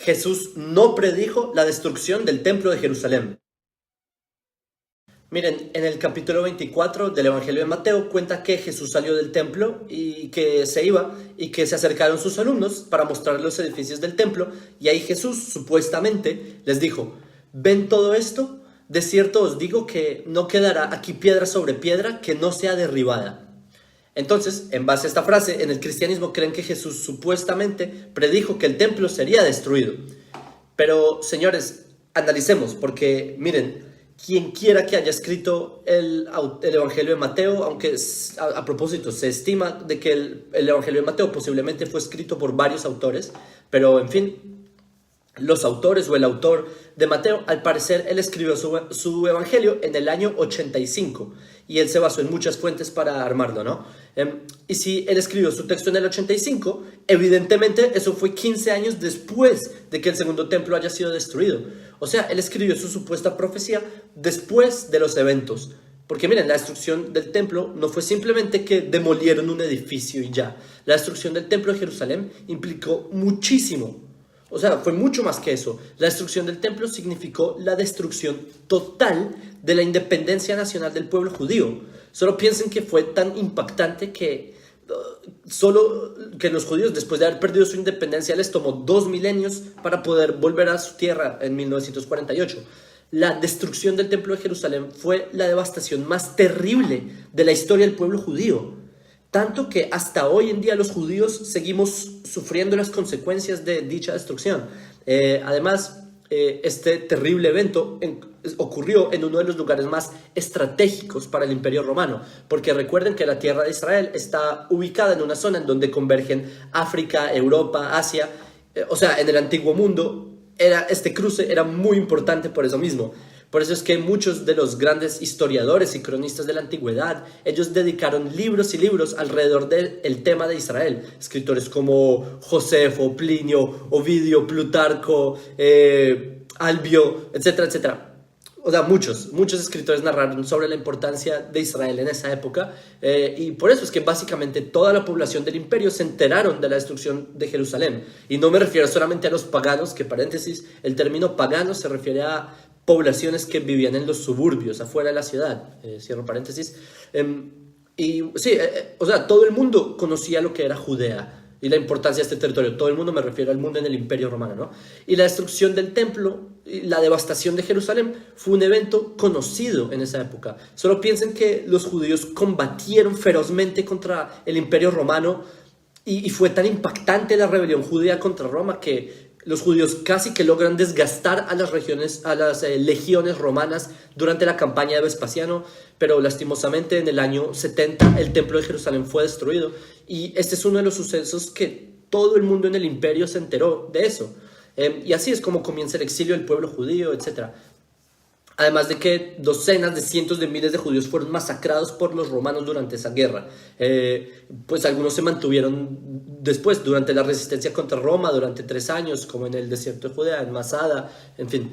Jesús no predijo la destrucción del templo de Jerusalén. Miren, en el capítulo 24 del Evangelio de Mateo cuenta que Jesús salió del templo y que se iba y que se acercaron sus alumnos para mostrar los edificios del templo, y ahí Jesús supuestamente les dijo: ¿ven todo esto? De cierto os digo que no quedará aquí piedra sobre piedra que no sea derribada. Entonces, en base a esta frase, en el cristianismo creen que Jesús supuestamente predijo que el templo sería destruido. Pero, señores, analicemos, porque miren, quien quiera que haya escrito el Evangelio de Mateo, aunque a propósito se estima de que el Evangelio de Mateo posiblemente fue escrito por varios autores, pero en fin, los autores o el autor de Mateo, al parecer él escribió su evangelio en el año 85 y él se basó en muchas fuentes para armarlo, ¿no? Y si él escribió su texto en el 85, evidentemente eso fue 15 años después de que el segundo templo haya sido destruido. O sea, él escribió su supuesta profecía después de los eventos. Porque miren, la destrucción del templo no fue simplemente que demolieron un edificio y ya. La destrucción del templo de Jerusalén implicó muchísimo. O sea, fue mucho más que eso. La destrucción del templo significó la destrucción total de la independencia nacional del pueblo judío. Solo piensen que fue tan impactante que solo que los judíos, después de haber perdido su independencia, les tomó 2 milenios para poder volver a su tierra en 1948. La destrucción del templo de Jerusalén fue la devastación más terrible de la historia del pueblo judío. Tanto que hasta hoy en día los judíos seguimos sufriendo las consecuencias de dicha destrucción. Además, este terrible evento ocurrió en uno de los lugares más estratégicos para el Imperio Romano, porque recuerden que la tierra de Israel está ubicada en una zona en donde convergen África, Europa, Asia. O sea, en el antiguo mundo este cruce era muy importante por eso mismo. Por eso es que muchos de los grandes historiadores y cronistas de la antigüedad, ellos dedicaron libros y libros alrededor del tema de Israel. Escritores como Josefo, Plinio, Ovidio, Plutarco, Albio, etcétera, etcétera. O sea, muchos escritores narraron sobre la importancia de Israel en esa época, y por eso es que básicamente toda la población del imperio se enteraron de la destrucción de Jerusalén. Y no me refiero solamente a los paganos, que paréntesis, el término pagano se refiere a poblaciones que vivían en los suburbios, afuera de la ciudad, cierro paréntesis. Y sí, o sea, todo el mundo conocía lo que era Judea y la importancia de este territorio. Todo el mundo, me refiero al mundo en el Imperio Romano, ¿no? Y la destrucción del templo, la devastación de Jerusalén, fue un evento conocido en esa época. Solo piensen que los judíos combatieron ferozmente contra el Imperio Romano, y fue tan impactante la rebelión judía contra Roma que los judíos casi que logran desgastar a las legiones romanas durante la campaña de Vespasiano, pero lastimosamente en el año 70 el templo de Jerusalén fue destruido, y este es uno de los sucesos que todo el mundo en el imperio se enteró de eso. Y así es como comienza el exilio del pueblo judío, etc. Además de que docenas de cientos de miles de judíos fueron masacrados por los romanos durante esa guerra. Pues algunos se mantuvieron después, durante la resistencia contra Roma, durante 3 años, como en el desierto de Judea, en Masada, en fin.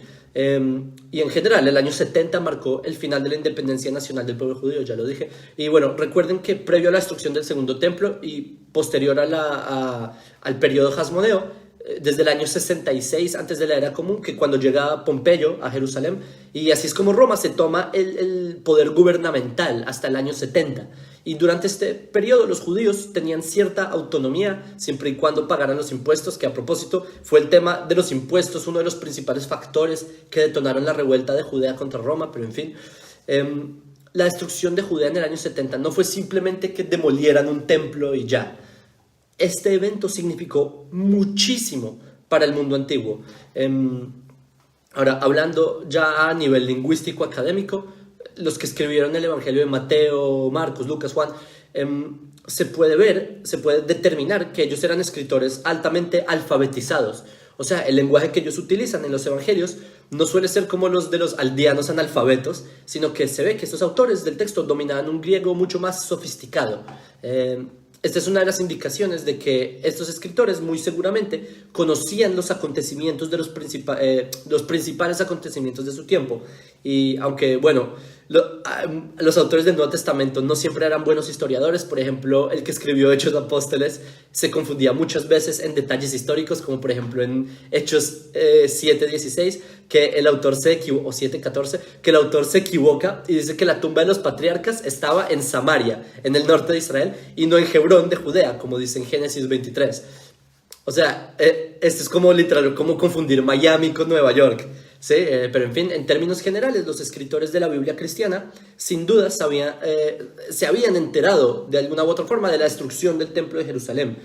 Y en general, el año 70 marcó el final de la independencia nacional del pueblo judío, ya lo dije. Y bueno, recuerden que previo a la destrucción del segundo templo y posterior al periodo hasmoneo, desde el año 66 antes de la era común, que cuando llega Pompeyo a Jerusalén, y así es como Roma se toma el poder gubernamental hasta el año 70. Y durante este periodo los judíos tenían cierta autonomía siempre y cuando pagaran los impuestos, que a propósito fue el tema de los impuestos uno de los principales factores que detonaron la revuelta de Judea contra Roma. Pero en fin, la destrucción de Judea en el año 70 no fue simplemente que demolieran un templo y ya. Este evento significó muchísimo para el mundo antiguo. Ahora, hablando ya a nivel lingüístico académico, los que escribieron el Evangelio de Mateo, Marcos, Lucas, Juan, se puede determinar que ellos eran escritores altamente alfabetizados. O sea, el lenguaje que ellos utilizan en los evangelios no suele ser como los de los aldeanos analfabetos, sino que se ve que estos autores del texto dominaban un griego mucho más sofisticado. Esta es una de las indicaciones de que estos escritores muy seguramente conocían los acontecimientos de los principales acontecimientos de su tiempo. Y aunque, bueno, los autores del Nuevo Testamento no siempre eran buenos historiadores. Por ejemplo, el que escribió Hechos de Apóstoles se confundía muchas veces en detalles históricos, como por ejemplo en Hechos 7:16, que el autor se equivoca, o 7:14, que el autor se equivoca y dice que la tumba de los patriarcas estaba en Samaria, en el norte de Israel, y no en Hebrón de Judea, como dice en Génesis 23. O sea, esto es como literal, como confundir Miami con Nueva York. Sí, pero en fin, en términos generales, los escritores de la Biblia cristiana, sin duda, se habían enterado de alguna u otra forma de la destrucción del templo de Jerusalén.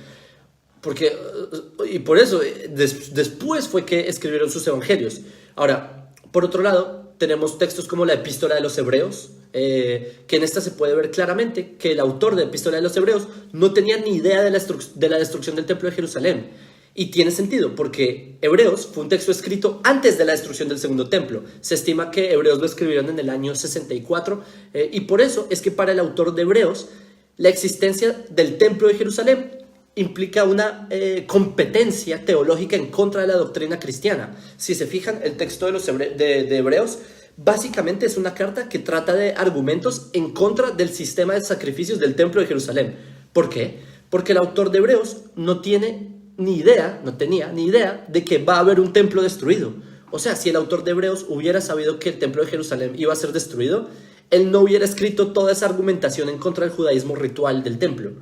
Y por eso, después fue que escribieron sus evangelios. Ahora, por otro lado, tenemos textos como la Epístola de los Hebreos, que en esta se puede ver claramente que el autor de la Epístola de los Hebreos no tenía ni idea de la destrucción del templo de Jerusalén. Y tiene sentido, porque Hebreos fue un texto escrito antes de la destrucción del segundo templo. Se estima que Hebreos lo escribieron en el año 64, y por eso es que para el autor de Hebreos, la existencia del templo de Jerusalén implica una competencia teológica en contra de la doctrina cristiana. Si se fijan, el texto de Hebreos básicamente es una carta que trata de argumentos en contra del sistema de sacrificios del templo de Jerusalén. ¿Por qué? Porque el autor de Hebreos no tenía ni idea de que va a haber un templo destruido. O sea, si el autor de Hebreos hubiera sabido que el templo de Jerusalén iba a ser destruido, él no hubiera escrito toda esa argumentación en contra del judaísmo ritual del templo.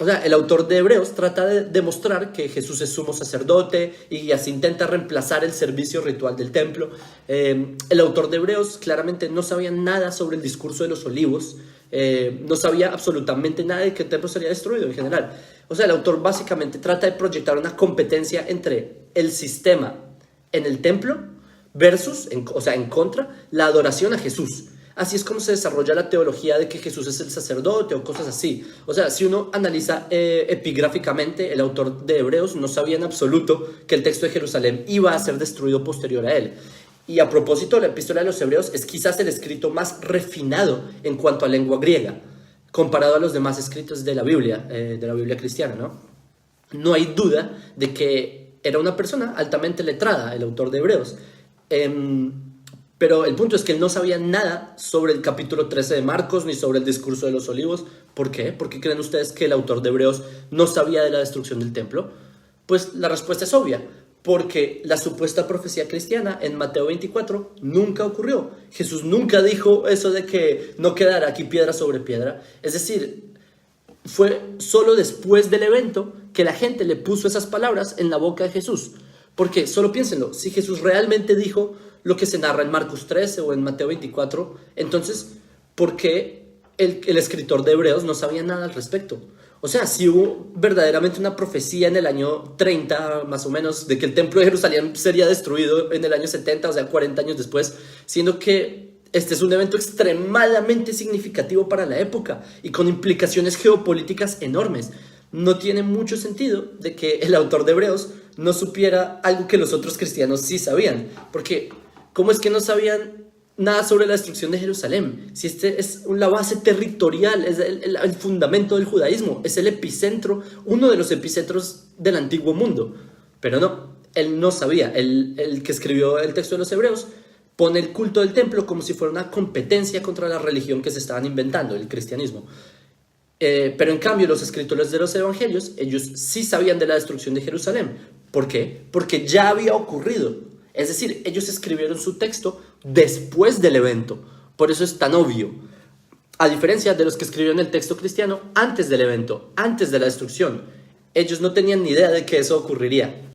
O sea, el autor de Hebreos trata de demostrar que Jesús es sumo sacerdote y así intenta reemplazar el servicio ritual del templo. El autor de Hebreos claramente no sabía nada sobre el discurso de los olivos, no sabía absolutamente nada de que el templo sería destruido en general. O sea, el autor básicamente trata de proyectar una competencia entre el sistema en el templo versus, en contra, la adoración a Jesús. Así es como se desarrolla la teología de que Jesús es el sacerdote o cosas así. O sea, si uno analiza epigráficamente, el autor de Hebreos no sabía en absoluto que el texto de Jerusalén iba a ser destruido posterior a él. Y a propósito, la Epístola de los Hebreos es quizás el escrito más refinado en cuanto a lengua griega, comparado a los demás escritos de la Biblia cristiana, ¿no? No hay duda de que era una persona altamente letrada, el autor de Hebreos. Pero el punto es que él no sabía nada sobre el capítulo 13 de Marcos ni sobre el discurso de los olivos. ¿Por qué? ¿Por qué creen ustedes que el autor de Hebreos no sabía de la destrucción del templo? Pues la respuesta es obvia. Porque la supuesta profecía cristiana en Mateo 24 nunca ocurrió. Jesús nunca dijo eso de que no quedará aquí piedra sobre piedra. Es decir, fue solo después del evento que la gente le puso esas palabras en la boca de Jesús. Porque, solo piénsenlo, si Jesús realmente dijo lo que se narra en Marcos 13 o en Mateo 24, entonces, ¿por qué el escritor de Hebreos no sabía nada al respecto? O sea, si hubo verdaderamente una profecía en el año 30, más o menos, de que el templo de Jerusalén sería destruido en el año 70, o sea, 40 años después, siendo que este es un evento extremadamente significativo para la época y con implicaciones geopolíticas enormes. No tiene mucho sentido de que el autor de Hebreos no supiera algo que los otros cristianos sí sabían. Porque, ¿cómo es que no sabían nada sobre la destrucción de Jerusalén? Si este es la base territorial, es el fundamento del judaísmo, es el epicentro, uno de los epicentros del antiguo mundo. Pero no, él no sabía. El que escribió el texto de los Hebreos pone el culto del templo como si fuera una competencia contra la religión que se estaban inventando, el cristianismo. Pero en cambio los escritores de los evangelios, ellos sí sabían de la destrucción de Jerusalén. ¿Por qué? Porque ya había ocurrido. Es decir, ellos escribieron su texto después del evento. Por eso es tan obvio. A diferencia de los que escribieron el texto cristiano antes del evento, antes de la destrucción. Ellos no tenían ni idea de que eso ocurriría.